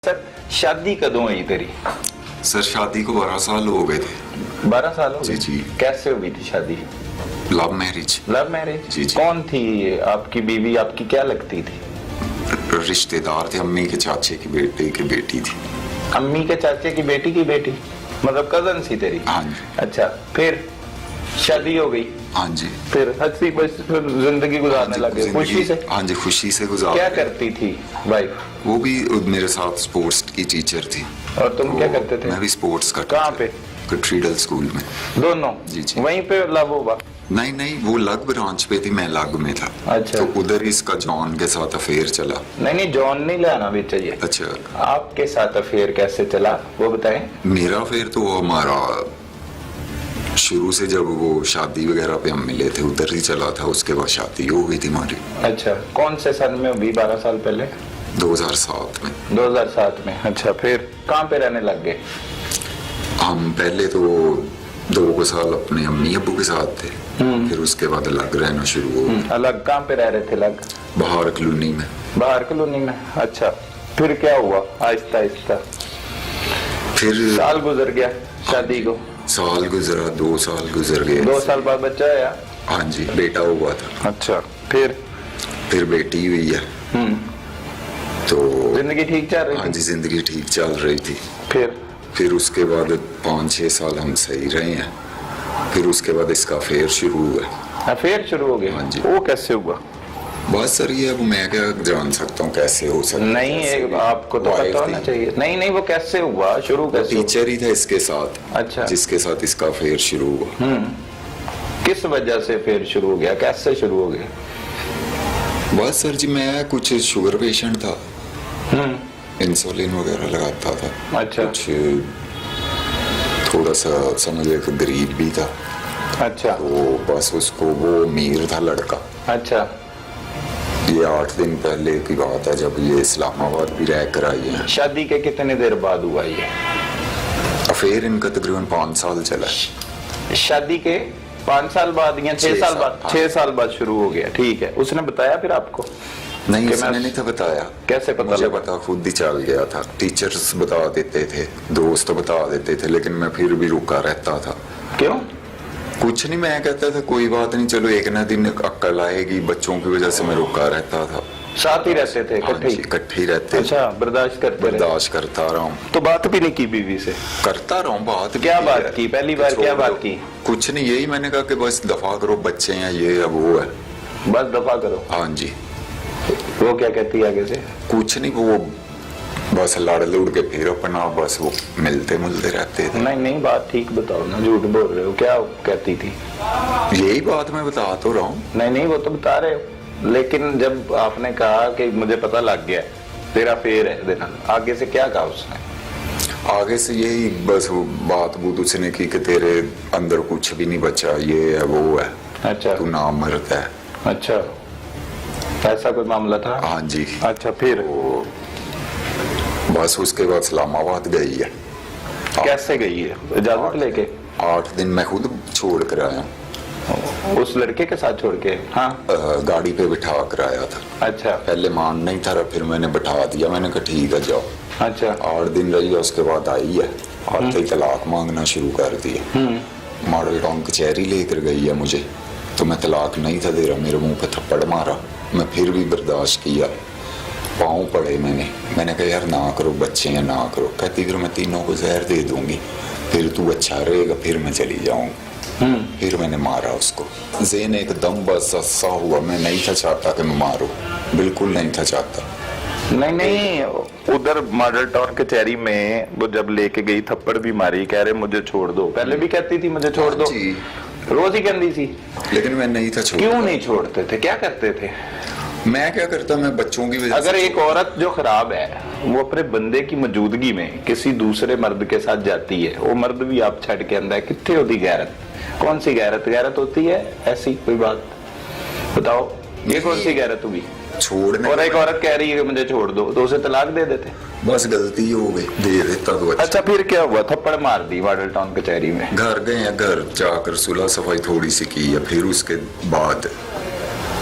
Sir शादी कदों हुई तेरी? सर शादी को 12 साल हो गए थे। 12 साल हो गए? जी जी। कैसे हुई थी शादी? Love marriage. Love marriage? जी जी। कौन थी आपकी बीवी? आपकी क्या लगती थी? रिश्तेदार थे, अम्मी के चाचे की बेटे की बेटी थी। अम्मी के चाचे की बेटी मतलब कजन सी तेरी? हाँ जी। अच्छा, फिर शादी हो गई? हाँ जी। फिर हंसी बस जिंदगी गुजारने लगे खुशी से? हाँ जी, खुशी से गुजार। क्या करती थी वाइफ? वो भी मेरे साथ स्पोर्ट्स की टीचर थी। और तुम क्या करते थे? मैं भी स्पोर्ट्स करता। कहाँ पे? कैथेड्रल स्कूल में। दोनों? जी जी। वहीं पे लव हुआ? नहीं, वो लग ब्रांच पे थी, मैं लग में था। अच्छा। तो उधर इसका जॉन के साथ अफेयर चला। नहीं, जॉन नहीं लाना भी चाहिए। अच्छा। आपके साथ अफेयर कैसे चला वो बताएं। मेरा अफेयर तो हमारा शुरू से जब वो शादी वगैरह पे हम मिले थे उधर ही चला था, उसके बाद शादी हो गई थी हमारी। अच्छा, कौन से सन में हुई? 12 साल पहले? 2007 में। 2007 में। अच्छा, फिर कहाँ पे रहने लग गए? हम पहले तो 2 साल अपने अम्मी अब्बू के साथ थे, फिर उसके बाद अलग रहना शुरू हो गया। अलग कहाँ पे रह रहे थे? अलग बाहर कॉलोनी में। बाहर कॉलोनी में? अच्छा, फिर क्या हुआ? आहिस्ता आहिस्ता फिर साल गुजर गया शादी को? साल गुजरा, 2 साल गुजर गए। 2 साल बाद बच्चा आया? हाँ जी, बेटा हुआ था। अच्छा, फिर बेटी हुई है। तो जिंदगी ठीक चल रही हाँ थी? जी, जिंदगी ठीक चल रही थी। फिर उसके बाद 5-6 साल हम सही रहे हैं। फिर उसके बाद इसका अफेयर शुरू हुआ। अफेयर शुरू हो गया? हाँ जी। वो कैसे हुआ? बस सर, ये अब मैं क्या जान सकता हूँ कैसे हो सकता? नहीं, आपको तो पता होना चाहिए। नहीं, वो कैसे हुआ? शुरू कैसे हुआ? टीचर ही था इसके साथ। अच्छा। जिसके साथ इसका अफेयर शुरू हुआ। किस वजह से फिर शुरू हो गया? कैसे शुरू हो गया? बस सर जी, मैं कुछ शुगर पेशेंट था, इंसुलिन वगैरह लगाता था। अच्छा। कुछ थोड़ा सा समझे कि गरीब भी था। अच्छा। तो बस उसको, वो अमीर था लड़का। अच्छा। ये 8 दिन पहले की बात है जब ये इस्लामाबाद भी रह कर आई है। शादी के कितने देर बाद हुआ ये अफेयर इनका तकरीबन 5 साल चला। शादी के 5 साल बाद या 6 साल बाद? हाँ। 6 साल बाद शुरू हो गया। ठीक है, उसने बताया फिर आपको? नहीं, कि उसने नहीं था बताया। कैसे पता मुझे लगा? पता खुद ही चल गया था। टीचर्स बता देते थे, दोस्त बता देते थे, लेकिन मैं फिर भी रुका रहता था। क्यों? कुछ नहीं, मैं कहता था कोई बात नहीं, चलो एक ना दिन अक्ल आएगी। बच्चों की वजह से मैं रुका रहता था। साथ ही रहते थे? इकट्ठे? इकट्ठे ही रहते। अच्छा, बर्दाश्त करते रहे? बर्दाश्त करता रहा हूँ। तो बात भी नहीं की बीवी से? करता रहा हूँ बात। क्या बात की? पहली बार क्या बात की? कुछ नहीं, यही मैंने कहा कि बस दफा करो, बच्चे हैं, ये अब वो है। बस दफा करो? हाँ जी। वो क्या कहती है आगे से? कुछ नहीं, वो बस लड़ लुड़ के फिर अपना बस वो मिलते मिलते रहते थे। नहीं, बात ठीक बताओ ना, झूठ बोल रहे हो। क्या कहती थी? यही बात मैं बता तो रहा हूँ। नहीं, वो तो बता रहे हो, लेकिन जब आपने कहा कि मुझे पता लग गया तेरा फेर है देना, आगे से क्या कहा उसने? आगे से यही बस वो बात बूत उसने की कि तेरे अंदर कुछ भी नहीं बचा, ये है वो है। अच्छा। तू नाम मरता है। अच्छा, ऐसा कोई मामला था? हाँ जी। अच्छा, फिर? बस उसके बाद इस्लामाबाद गई है। कैसे गई है? इजाजत लेके? 8 दिन मैं खुद छोड़ कर आया। उस लड़के के साथ छोड़ के? हाँ। गाड़ी पे बिठा कर आया था। अच्छा। पहले मान नहीं था, फिर मैंने बिठा दिया। मैंने कहा ठीक है जाओ। अच्छा। 8 दिन रही है, उसके बाद आई है और तलाक मांगना शुरू कर दिया। मॉडल टाउन कचहरी लेकर गई है मुझे, तो मैं तलाक नहीं था दे रहा। मेरे मुंह पे थप्पड़ मारा, मैं फिर भी बर्दाश्त किया। पाँव पड़े मैंने कहा यार ना करो, बच्चे हैं ना करो। कहती फिर मैं तीनों को जहर दे दूंगी, फिर तू अच्छा रहेगा, फिर मैं चली जाऊंगी। फिर मैंने मारा उसको। ज़ेन एकदम बस अस्सा हुआ। मैं नहीं था चाहता कि मैं मारूं, बिल्कुल नहीं था चाहता। नहीं, उधर मॉडल टाउन कचहरी में वो जब लेके गई थप्पड़ भी मारी, कह रहे मुझे छोड़ दो। पहले भी कहती थी मुझे छोड़ दो, रोज ही कहती थी, लेकिन मैं नहीं था छोड़। क्यों नहीं छोड़ते थे? क्या करते थे? मैं क्या करता, मैं बच्चों की वजह अगर एक औरत जो खराब है वो अपने बंदे की मौजूदगी में किसी दूसरे मर्द के साथ जाती है, वो मर्द भी आप छड़ के अंदर, कितने होती गैरत? कौन सी गैरत होती है? ऐसी कोई बात बताओ, ये कौन सी गैरत हुई? छोड़ने। और एक औरत कह रही है कि मुझे छोड़ दो, तो उसे तलाक दे देते? बस गलती हो गई, दे देता तो अच्छा, फिर क्या हुआ? थप्पड़ मार दी मॉडल टाउन कचहरी में? घर गए हैं, घर जाकर सुलह सफाई थोड़ी सी की है, फिर उसके बाद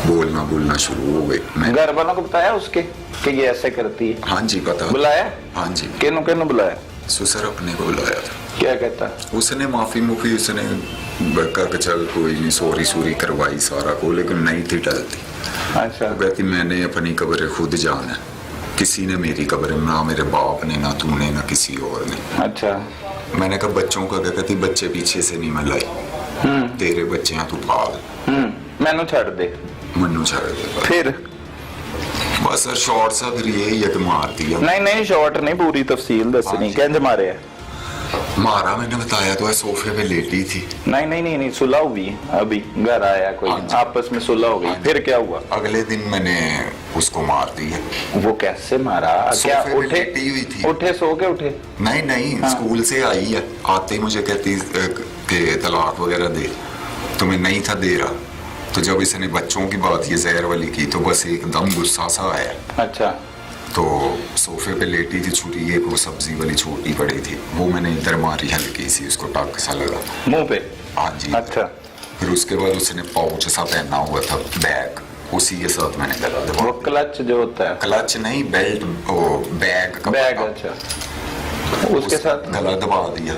बोलना शुरू हो गई। घर वालों को बताया उसके? कि ये ऐसे करती है? हाँ जी पता। बुलाया? हाँ जी। किन्नू किन्नू बुलाया? सुसर अपने को बुलाया था। क्या कहता? उसने माफी उसने कहा कि चल कोई नहीं, सॉरी करवाई सारा को, लेकिन नहीं थी टलती। अच्छा। वो कहती मैंने अपनी कब्र खुद जाना है, किसी ने मेरी कब्र, ना मेरे बाप ने, ना तूने, ना किसी और ने। अच्छा। मैंने कहा बच्चों का क्या? कहती बच्चे पीछे से नहीं मैं लाई, तेरे बच्चे हैं तू पाल, मैनू छड़ दे, मनु छड़ दे। फिर बस सर शॉर्ट सा फिर यही है कि मार दिया। नहीं शॉर्ट नहीं, पूरी तफसील दसनी। कैंज मारे है? मारा मैंने बताया तो है, सोफे पे लेटी थी। नहीं सुलह हुई अभी, घर आया कोई, आपस में सुलह हो गई, फिर क्या हुआ? अगले दिन मैंने उसको मार दिया। वो कैसे मारा? क्या उठे? लेटी हुई थी। उठे, सो के उठे? नहीं हाँ। स्कूल से आई है, आते ही मुझे कहती कि तलाक वगैरह दे, तो मैं नहीं था दे रहा। तो जब इसने बच्चों की बात ये जहर वाली की तो बस एकदम गुस्सा सा आया। अच्छा। तो सोफे पे लेटी थी, छुरी एक वो सब्जी वाली छोटी पड़ी थी, वो मैंने इधर मारी हल्की सी, उसको टक सा लगा मुंह पे। हाँ जी। अच्छा। फिर उसके बाद उसने पाउच सा पहना हुआ था, बैग, उसी के साथ मैंने गला वो दबा। क्लच जो होता है? क्लच नहीं, बेल्ट, वो बैग का बैग। पता। अच्छा। उसके साथ गला दबा दिया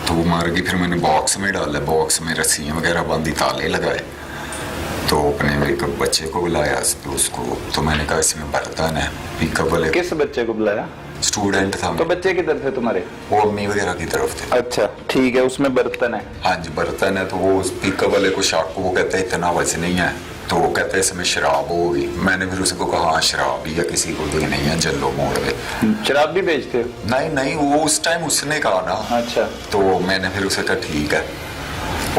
तो वो मार गई। फिर मैंने बॉक्स में डाला, बॉक्स में रस्सियाँ वगैरह बांधी, ताले लगाए, तो अपने एक बच्चे को बुलाया तो उसको, तो मैंने कहा इसमें बर्तन है, पिकअप वाले। किस बच्चे को बुलाया? स्टूडेंट था। तो बच्चे किधर थे तुम्हारे? वो अम्मी वगैरह की तरफ थे। अच्छा ठीक है, उसमें बर्तन है? हाँ जी बर्तन है। तो वो पिकअप वाले को शक, वो कहता है इतना वजन नहीं है, तो वो कहता है इसमें शराब होगी। मैंने फिर उसको कहा हाँ शराब ही है, किसी को देनी नहीं है, जल्लो मोड़ पे। शराब भी बेचते हो? नहीं वो उस टाइम उसने कहा ना। अच्छा। तो मैंने फिर उसे कहा ठीक है।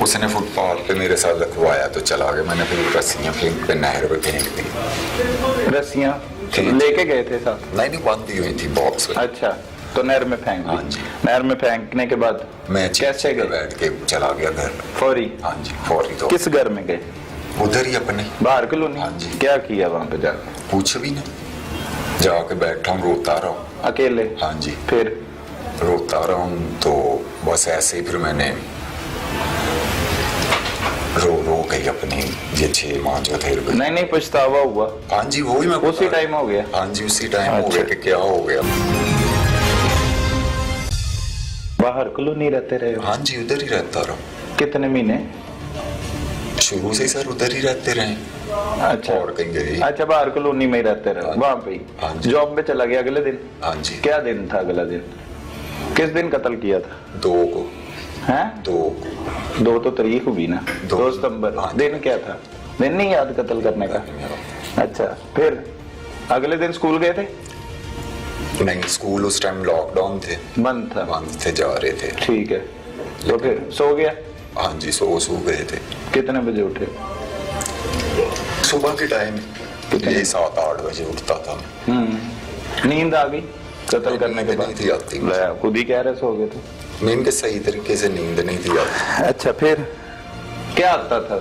उसने फुटपाथ पे मेरे साथ रखवाया तो चला गया। मैंने फिर रस्सियाँ फेंक पे नहर पे फेंक दी। रस्सियाँ लेके गए थे साथ? नहीं बंदी हुई थी बॉक्स में। अच्छा, तो नहर में फेंक दी? हाँ जी। नहर में फेंकने के बाद मैं कैसे गए? बैठ के चला गया घर। फौरी? हाँ जी फौरी। तो किस घर में गए? उधर ही अपने बाहर कॉलोनी? हाँ जी। क्या किया वहां पे जाकर? कुछ भी नहीं, जाके बैठा हूँ, रोता रहा हूँ अकेले? हाँ जी। फिर रोता रहा हूँ तो बस ऐसे ही फिर मैंने रो गई अपनी ये 6 माह जो थे। नहीं पछतावा हुआ? हाँ जी वही मैं उसी टाइम हो गया? हाँ जी उसी टाइम हो अच्छा। गया कि क्या हो गया। बाहर कॉलोनी रहते रहे हो? हाँ जी उधर ही रहता रहा। कितने महीने? शुरू से सर उधर ही रहते रहे। अच्छा। और कहीं गए? अच्छा, बाहर कॉलोनी में ही रहते रहे? हाँ। वहां पे ही? हाँ जी। जॉब पे चला गया अगले दिन? हाँ जी। क्या दिन था अगला दिन? किस दिन कत्ल किया था? 2 को। हैं? 2 को। 2 तो तारीख हुई ना? 2 सितंबर। हाँ। दिन क्या था? दिन नहीं याद कत्ल करने का? अच्छा, फिर अगले दिन स्कूल गए थे? नहीं स्कूल उस टाइम लॉकडाउन थे, बंद था? बंद थे, जा रहे थे। ठीक है, तो फिर सो गया? हाँ जी सो गए थे। कितने बजे उठे? सुबह के टाइम कितने? 7-8 बजे उठता था। नींद आ गई कत्ल करने के बाद? नहीं थी आती। ले, खुद ही कह रहे सो गए थे। नींद के सही तरीके से नींद नहीं थी आती। अच्छा, फिर क्या आता था?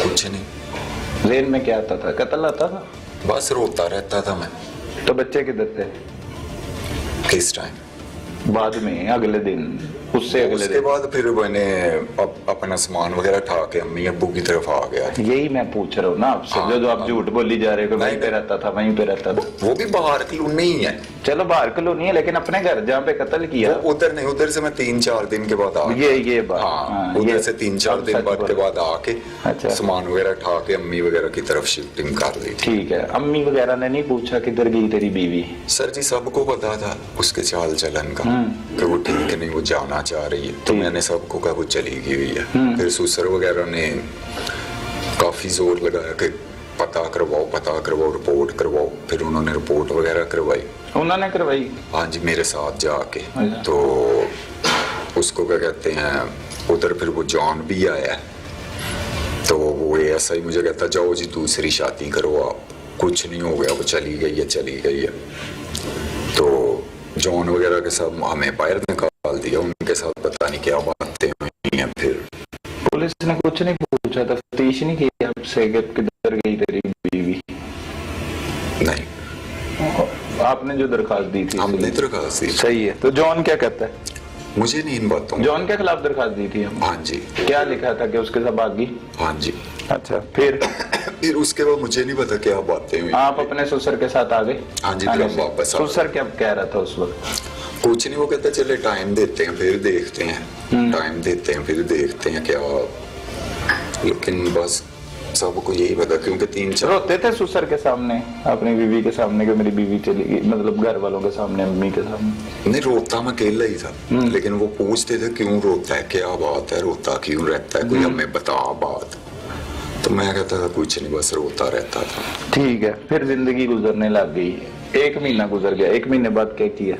कुछ नहीं। जेल में क्या आता था? कत्ल आता था? बस रोता रहता था मैं। तो बच्चे किधर थे? किस टाइम? बाद में अगले दिन, उससे अगले उसके दिन? बाद फिर मैंने अपना सामान वगैरह उठा के अम्मी अब्बू की तरफ आ गया। यही मैं पूछ रहा हूँ ना आपसे। हाँ, जो आप झूठ बोली जा रहे हो, वहीं पे रहता था, वहीं पे रहता था। वो भी बाहर कॉलोनी ही है। चलो बाहर कॉलोनी है, लेकिन अपने घर जहाँ पे कत्ल किया? उधर नहीं, उधर से मैं 3-4 दिन के बाद आ गया। ये बात। हाँ, उधर से 3-4 दिन बाद के बाद आके अच्छा। सामान वगैरह उठा के अम्मी वगैरह की तरफ शिफ्टिंग कर दी। ठीक है। अम्मी वगैरह ने नहीं पूछा किधर गई तेरी बीवी? सर जी सबको पता था उसके चाल चलन का कि वो ठीक नहीं, वो जाना चाह रही है। तो मैंने सबको कहा वो चली गई हुई है। फिर सुसर वगैरह ने काफी जोर लगाया कि पता करवाओ, रिपोर्ट करवाओ। फिर उन्होंने रिपोर्ट वगैरह करवाई। उन्होंने करवाई? हाँ जी मेरे साथ जाके। अच्छा। तो उसको क्या कहते हैं, उधर फिर वो जॉन भी आया। तो वो ऐसा ही मुझे कहता जाओ जी दूसरी शादी करवाओ। कुछ नहीं हो गया, वो चली गई है। तो जॉन वगैरह के साथ हमें बाहर निकाल दिया। उनके साथ पता नहीं क्या बातें हुई हैं। फिर पुलिस ने कुछ नहीं पूछा, तफ्तीश नहीं की आपसे कि किधर गई तेरी बीवी? नहीं, आपने जो दरखास्त दी थी? हमने दरखास्त दी। सही है। तो जॉन क्या कहता है? मुझे नहीं इन बातों। जॉन के खिलाफ दरखास्त दी थी हम? हाँ जी। क्या लिखा था कि उसके साथ भागी? हाँ जी। अच्छा, फिर फिर उसके बाद मुझे नहीं पता क्या बातें हुई। आप अपने ससुर के साथ आ गए? हाँ जी, फिर हम वापस आ गए। ससुर क्या कह रहा था उस वक्त? कुछ नहीं, वो कहता चले टाइम देते हैं फिर देखते हैं, टाइम देते हैं फिर देखते हैं क्या। लेकिन बस सबको यही पता, क्योंकि 3-4 रोते थे ससुर के सामने, अपनी बीवी के सामने कि मेरी बीवी चली गई, मतलब घर वालों के सामने, मम्मी के सामने? नहीं, रोता मैं अकेला ही था, लेकिन वो पूछते थे क्यों रोता है, क्या बात है, रोता क्यों रहता है, कोई हमें बता बात। तो मैं कहता था कुछ नहीं, बस रोता रहता था। ठीक है, फिर जिंदगी गुजरने लग गई, 1 महीना गुजर गया, 1 महीने बाद क्या किया?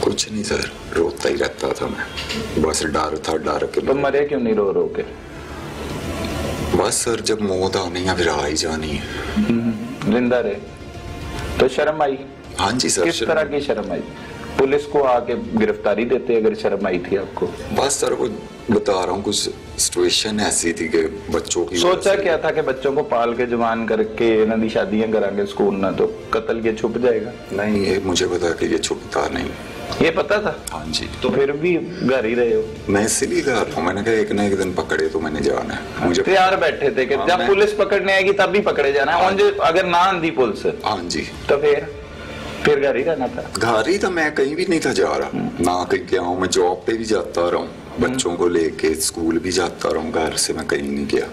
कुछ नहीं सर, रोता ही रहता था मैं, बस डर था, डर के। तो मरे क्यों नहीं रो रो के? बस सर, जब मौत आनी है फिर आ ही जानी है। जिंदा रहे तो शर्म आई? हाँ जी सर। किस तरह की शर्म आई? पुलिस को आके गिरफ्तारी देते अगर शर्म आई थी आपको? बस सर, वो बता रहा हूँ, कुछ सिचुएशन ऐसी थी कि बच्चों की सोचा क्या था कि बच्चों को पाल के जवान करके इन्हों दी शादियां करांगे स्कूल ना, तो कत्ल के छुप जाएगा? नहीं, ये मुझे पता कि ये छुपता नहीं। ये पता था? हाँ जी। तो फिर भी घर ही रहे हो? मैं इसीलिए घर रहा हूँ, मैंने कहा एक ना एक दिन पकड़े तो मैंने जाना है। मुझे तैयार बैठे थे कि हाँ, जब पुलिस पकड़ने आएगी तब भी पकड़े जाना है, अगर ना आंधी पुलिस? हाँ जी। तो फिर घर ही रहना था? घर ही था, मैं कहीं भी नहीं था जा रहा, ना कहीं गया हूँ, मैं जॉब पे भी जाता रहा हूँ, बच्चों को लेके स्कूल भी जाता रहा हूँ, घर से मैं कहीं नहीं गया।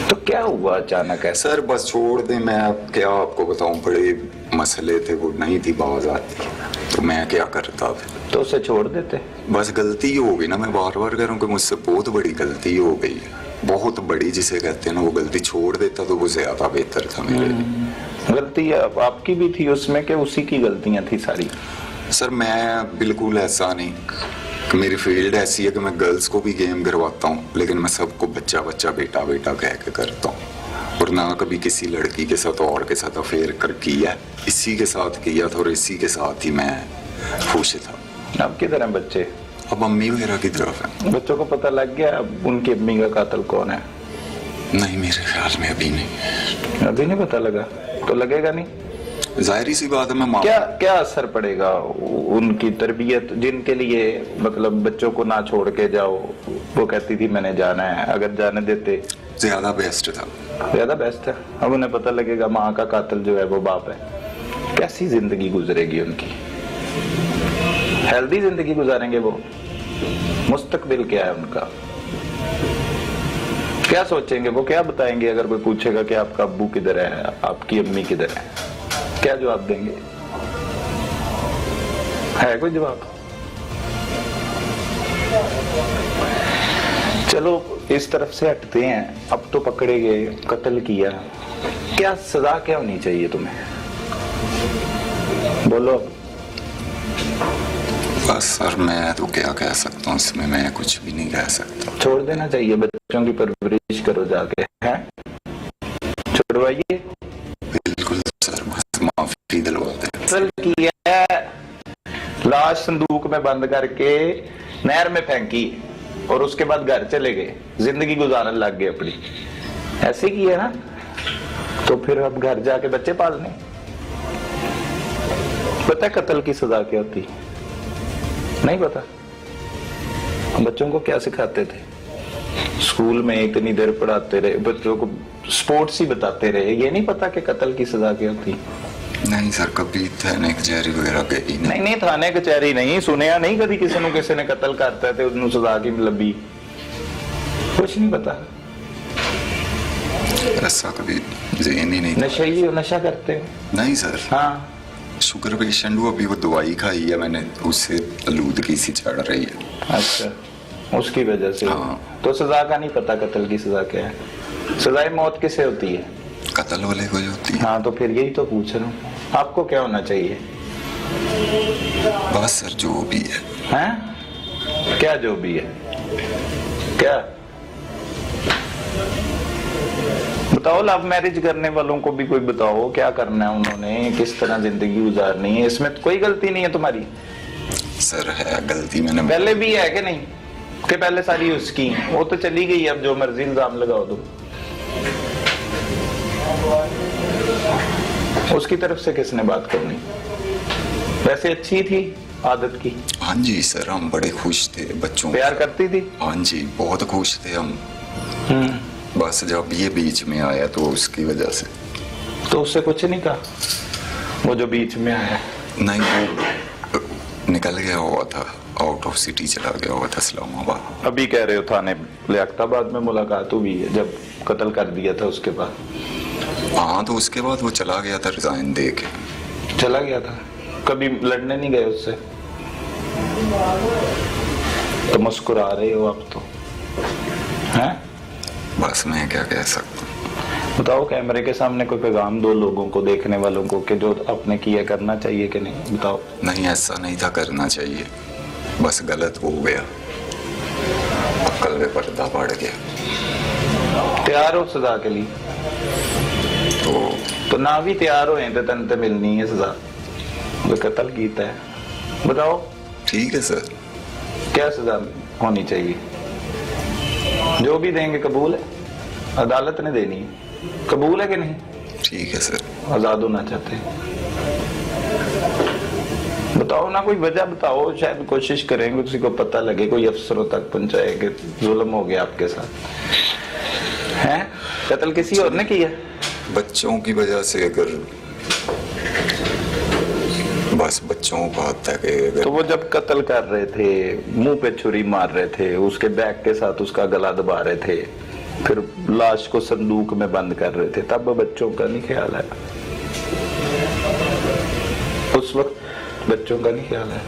तो क्या हुआ अचानक ऐसा? सर बस छोड़ दे, मैं अब क्या आपको बताऊं, बड़े मसले थे, वो नहीं थी बाज आती, तो मैं क्या करता फिर? तो उसे छोड़ देते? बस गलती हो गई ना, मैं बार बार कह रहा हूँ कि मुझसे बहुत बड़ी गलती हो गई, बहुत बड़ी जिसे कहते हैं ना, वो गलती छोड़ देता तो वो ज्यादा बेहतर था मेरे लिए। गलती आपकी भी थी उसमें कि उसी की गलतियां थी सारी? सर मैं बिल्कुल ऐसा नहीं, मेरी फील्ड ऐसी है कि मैं गर्ल्स को भी गेम करवाता हूँ, लेकिन मैं सबको बच्चा बच्चा बेटा बेटा कह के करता हूँ, और ना कभी किसी लड़की के साथ और के साथ अफेयर कर किया, इसी के साथ किया था और इसी के साथ ही मैं खुश था। अब किधर हैं बच्चे? अब अम्मी वगैरह की तरफ है। बच्चों को पता लग गया अब उनकी अम्मी का कातिल कौन है? नहीं, मेरे ख्याल में अभी नहीं। अभी नहीं पता लगा? तो लगेगा नहीं? जाहिर सी बात है, मैं क्या असर पड़ेगा उनकी तरबियत, जिनके लिए मतलब बच्चों को ना छोड़ के जाओ, वो कहती थी मैंने जाना है, अगर जाने देते ज्यादा बेस्ट था। ज्यादा बेस्ट है। अब उन्हें पता लगेगा माँ का कातिल जो है वो बाप है, कैसी जिंदगी गुजरेगी उनकी? हेल्दी जिंदगी गुजारेंगे वो? मुस्तकबिल क्या है उनका? क्या सोचेंगे वो? क्या बताएंगे अगर कोई पूछेगा कि आपका अब्बू किधर है, आपकी अम्मी किधर है? क्या जवाब देंगे? है कोई जवाब? चलो इस तरफ से हटते हैं, अब तो पकड़े गए, कत्ल किया, क्या सजा क्या होनी चाहिए तुम्हें? बोलो। बस सर मैं तो क्या कह सकता हूँ इसमें, मैं कुछ भी नहीं कह सकता। छोड़ देना चाहिए, बच्चों की परवरिश करो जाके, हैं? छुड़वाइए। बिल्कुल सर, बस माफी दिलवा दे। कत्ल किया, लाश संदूक में बंद करके नहर में फेंकी और उसके बाद घर चले गए, जिंदगी गुजारने लग गए अपनी, ऐसे किया ना? तो फिर अब घर जाके बच्चे पालने? पता है कत्ल की सजा क्या होती? नहीं पता? बच्चों को क्या सिखाते थे? स्कूल में इतनी देर पढ़ाते रहे, बच्चों को स्पोर्ट्स ही बताते रहे, ये नहीं पता कि कत्ल की सजा क्या होती? नहीं सर, कभी थाने कचहरी वगैरह गई नहीं। नहीं थाने कचहरी नहीं सुनिया नहीं कभी किसी ने कत्ल करता है उन्होंने सजा की लंबी, कुछ नहीं पता। ऐसा कभी ज़हन ही नहीं। नशा करते हो? नहीं सर। हाँ, शुगर पेशेंट हूँ, अभी वो दवाई खाई है मैंने, उससे आलूदगी सी चढ़ रही है। अच्छा, उसकी वजह से? हाँ। तो सजा का नहीं पता कत्ल की सजा क्या है? सजाए मौत किसे होती है? कत्ल वाले को होती है। हाँ, तो फिर यही तो पूछ रहा हूँ, आपको क्या होना चाहिए? बस सर जो भी है। हैं? क्या जो भी है? क्या बताओ? लव मैरिज करने वालों को भी कोई बताओ क्या करना है उन्होंने, किस तरह जिंदगी गुजारनी है, इसमें तो कोई गलती नहीं है तुम्हारी? सर है गलती, मैंने पहले भी है कि नहीं? कि पहले सारी उसकी, वो तो चली गई, अब जो मर्जी इल्जाम लगाओ दो। उसकी तरफ से किसने बात करनी? वैसे अच्छी थी आदत की? हाँ जी सर, हम बड़े खुश थे, बच्चों प्यार करती थी? हाँ जी, बहुत खुश थे हम। बस जब ये बीच में आया तो उसकी वजह से। तो उससे कुछ नहीं कहा वो जो बीच में आया? नहीं, वो निकल गया हुआ था, आउट ऑफ सिटी चला गया हुआ था इस्लामाबाद। अभी कह रहे हो थाने लियाकताबाद में मुलाकात हुई है जब कत्ल कर दिया था उसके बाद? हाँ, तो उसके बाद वो चला गया था रिजाइन दे के। चला गया था? कभी लड़ने नहीं गए उससे? तो मुस्कुरा रहे हो आप तो, हैं? बस मैं क्या कह सकता हूँ। बताओ, कैमरे के सामने कोई पैगाम दो लोगों को, देखने वालों को, कि जो आपने किया करना चाहिए कि नहीं? बताओ। नहीं, ऐसा नहीं था करना चाहिए, बस गलत हो गया, अक्ल में पर्दा पड़ गया। तैयार हो सजा के लिए? तो ना भी तैयार हो तो तन ते मिलनी है सजा, जो कत्ल कीता है। बताओ। ठीक है सर। क्या सजा होनी चाहिए? जो भी देंगे कबूल है? अदालत ने देनी है, कबूल है कि नहीं? ठीक है सर। आजाद होना चाहते हैं? बताओ ना, कोई वजह बताओ, शायद कोशिश करेंगे किसी को पता लगे, कोई अफसरों तक पहुंचाए कि जुल्म हो गया आपके साथ। हैं? कत्ल किसी और ने किया? बच्चों की वजह से, अगर बस बच्चों को हत्या के। तो वो जब कत्ल कर रहे थे, मुंह पे छुरी मार रहे थे, उसके बैग के साथ उसका गला दबा रहे थे, फिर लाश को संदूक में बंद कर रहे थे, तब बच्चों का नहीं ख्याल आया? उस वक्त बच्चों का नहीं ख्याल आया?